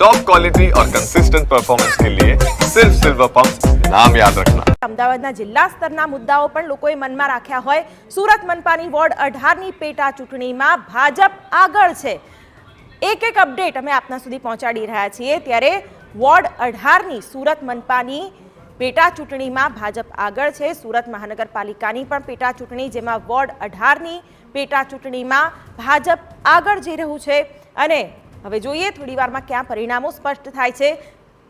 Top quality और consistent performance के लिए सिर्फ सिल्वर पंप नाम याद रखना। અમદાવાદના જિલ્લા સ્તરના મુદ્દાઓ પણ લોકોએ મનમાં રાખ્યા હોય। સુરત મનપાની વોર્ડ 18ની પેટા ચૂંટણીમાં ભાજપ આગળ છે। એક એક અપડેટ અમે આપના સુધી પહોંચાડી રહ્યા છીએ। ત્યારે વોર્ડ 18ની સુરત મનપાની પેટા ચૂંટણીમાં ભાજપ આગળ છે। સુરત મહાનગરપાલિકાની પણ પેટા ચૂંટણી, જેમાં વોર્ડ 18ની પેટા ચૂંટણીમાં ભાજપ આગળ જઈ રહ્યું છે અને હવે જોઈએ થોડી વારમાં ક્યાં પરિણામો સ્પષ્ટ થાય છે।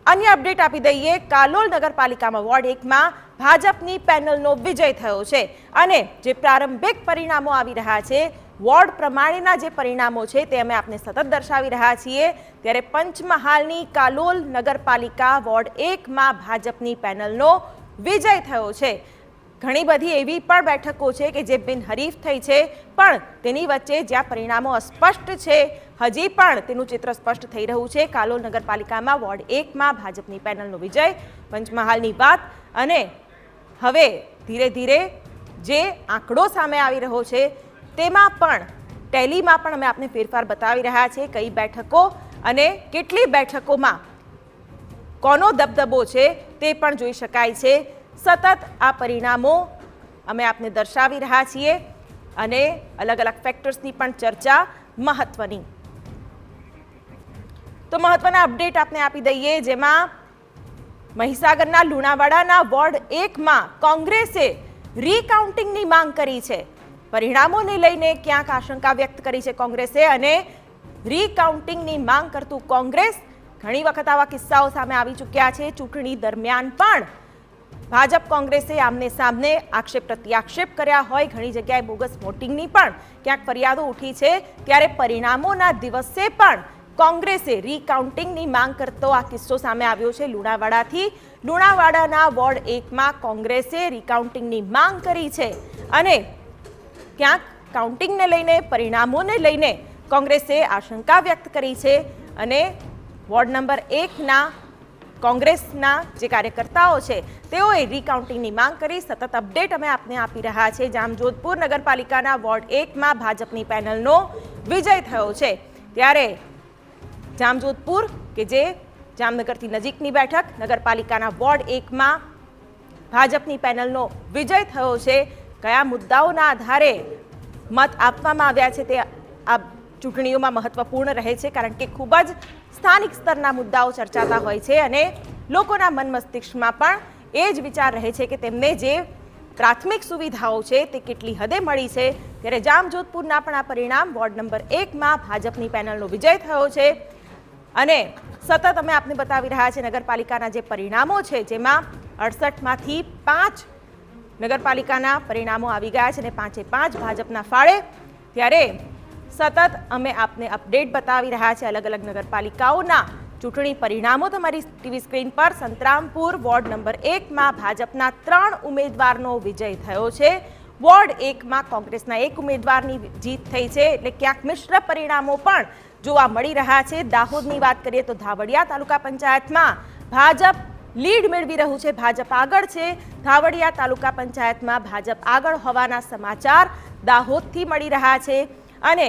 અન્ય અપડેટ આપી દઈએ, કાલોલ નગરપાલિકામાં વોર્ડ 1માં ભાજપની પેનલનો વિજય થયો છે અને જે પ્રારંભિક પરિણામો આવી રહ્યા છે, વોર્ડ પ્રમાણેના જે પરિણામો છે તે અમે આપને સતત દર્શાવી રહ્યા છીએ। ત્યારે પંચમહાલની કાલોલ નગરપાલિકા વોર્ડ 1માં ભાજપની પેનલનો વિજય થયો છે। ઘણી બધી એવી પણ બેઠકો છે કે જે બિનહરીફ થઈ છે, પણ તેની વચ્ચે જ્યાં પરિણામો અસ્પષ્ટ છે, હજી પણ તેનું ચિત્ર સ્પષ્ટ થઈ રહ્યું છે। કાલોલ નગરપાલિકામાં વોર્ડ 1માં ભાજપની પેનલનો વિજય, પંચમહાલની વાત, અને હવે ધીરે ધીરે જે આંકડો સામે આવી રહ્યો છે તેમાં પણ ટેલીમાં પણ અમે આપને ફેરફાર બતાવી રહ્યા છીએ। કઈ બેઠકો અને કેટલી બેઠકોમાં કોનો દબદબો છે તે પણ જોઈ શકાય છે। સતત આ પરિણામો અમે આપને દર્શાવી રહ્યા છીએ અને અલગ અલગ ફેક્ટર્સની પણ ચર્ચા મહત્વની। તો મહત્વના અપડેટ આપને આપી દઈએ, જેમાં મહીસાગરના લુણાવાડાના વોર્ડ 1માં કોંગ્રેસે રીકાઉન્ટિંગની માંગ કરી છે। પરિણામોને લઈને ક્યાંક આશંકા વ્યક્ત કરી છે કોંગ્રેસે, અને રીકાઉન્ટિંગની માંગ કરતું કોંગ્રેસ, ઘણી વખત આવા કિસ્સાઓ સામે આવી ચૂક્યા છે। ચૂંટણી દરમિયાન પણ ભાજપ કોંગ્રેસે આમને સામને આક્ષેપ પ્રત્યાક્ષેપ કર્યા હોય, ઘણી જગ્યાએ બોગસ વોટિંગની પણ ક્યાંક ફરિયાદો ઉઠી છે। ત્યારે પરિણામોના દિવસે પણ કોંગ્રેસે રીકાઉન્ટિંગની માંગ કરતો આ કિસ્સો સામે આવ્યો છે લુણાવાડાથી। લુણાવાડાના વોર્ડ 1માં કોંગ્રેસે રીકાઉન્ટિંગની માંગ કરી છે અને ક્યાંક કાઉન્ટિંગને લઈને, પરિણામોને લઈને કોંગ્રેસે આશંકા વ્યક્ત કરી છે અને વોર્ડ નંબર 1ના કોંગ્રેસના જે કાર્યકર્તાઓ છે તેઓએ રીકાઉન્ટિંગની માંગ કરી। સતત અપડેટ અમે આપને આપી રહ્યા છીએ। જામજોધપુર નગરપાલિકાના વોર્ડ 1માં ભાજપની પેનલનો વિજય થયો છે। ત્યારે જામજોધપુર કે જે જામનગરથી નજીકની બેઠક, નગરપાલિકાના વોર્ડ 1માં ભાજપની પેનલનો વિજય થયો છે। કયા મુદ્દાઓના આધારે મત આપવામાં આવ્યા છે તે આ ચૂંટણીઓમાં મહત્વપૂર્ણ રહે છે, કારણ કે ખૂબ જ સ્થાનિક સ્તરના મુદ્દાઓ ચર્ચાતા હોય છે અને લોકોના મન મસ્તિષ્કમાં પણ એ જ વિચાર રહે છે કે તેમને જે પ્રાથમિક સુવિધાઓ છે તે કેટલી હદે મળી છે। ત્યારે જામજોધપુરના પણ આ પરિણામ, વોર્ડ નંબર 1માં ભાજપની પેનલનો વિજય થયો છે અને સતત અમે આપને બતાવી રહ્યા છીએ નગરપાલિકાના જે પરિણામો છે, જેમાં 68માંથી 5 નગરપાલિકાના પરિણામો આવી ગયા છે અને 5એ5 ભાજપના ફાળે। ત્યારે સતત અમે આપને અપડેટ બતાવી રહ્યા છીએ અલગ અલગ નગરપાલિકાઓના ચૂંટણી પરિણામો તમારી ટીવી સ્ક્રીન પર। સંતરામપુર વોર્ડ નંબર 1માં ભાજપના 3 ઉમેદવારનો વિજય થયો છે। વોર્ડ 1માં કોંગ્રેસના 1 ઉમેદવારની જીત થઈ છે, એટલે ક્યાંક મિશ્ર પરિણામો પણ જોવા મળી રહ્યા છે। દાહોદની વાત કરીએ તો ધાવડિયા તાલુકા પંચાયતમાં ભાજપ લીડ મેળવી રહ્યું છે, ભાજપ આગળ છે। ધાવડિયા તાલુકા પંચાયતમાં ભાજપ આગળ હોવાના સમાચાર દાહોદથી મળી રહ્યા છે અને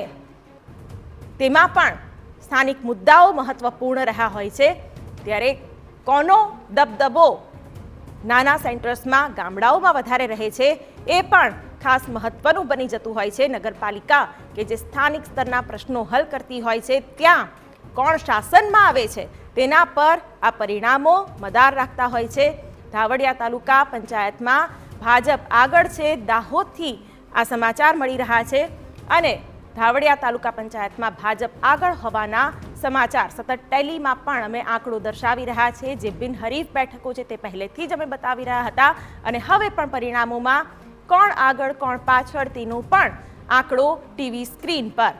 તેમાં પણ સ્થાનિક મુદ્દાઓ મહત્વપૂર્ણ રહ્યા હોય છે। ત્યારે કોનો દબદબો નાના સેન્ટર્સમાં, ગામડાઓમાં વધારે રહે છે એ પણ ખાસ મહત્વનું બની જતું હોય છે। નગરપાલિકા કે જે સ્થાનિક સ્તરના પ્રશ્નો હલ કરતી હોય છે, ત્યાં કોણ શાસનમાં આવે છે તેના પર આ પરિણામો મદાર રાખતા હોય છે। ધાવડિયા તાલુકા પંચાયતમાં ભાજપ આગળ છે, દાહોદથી આ સમાચાર મળી રહ્યા છે અને ધાવડિયા તાલુકા પંચાયતમાં ભાજપ આગળ હોવાના સમાચાર સતત ટેલીમાં પણ અમે આંકડો દર્શાવી રહ્યા છીએ। જે બિનહરીફ બેઠકો છે તે પહેલેથી જ અમે બતાવી રહ્યા હતા અને હવે પણ પરિણામોમાં કોણ આગળ કોણ પાછળ તેનો પણ આંકડો ટીવી સ્ક્રીન પર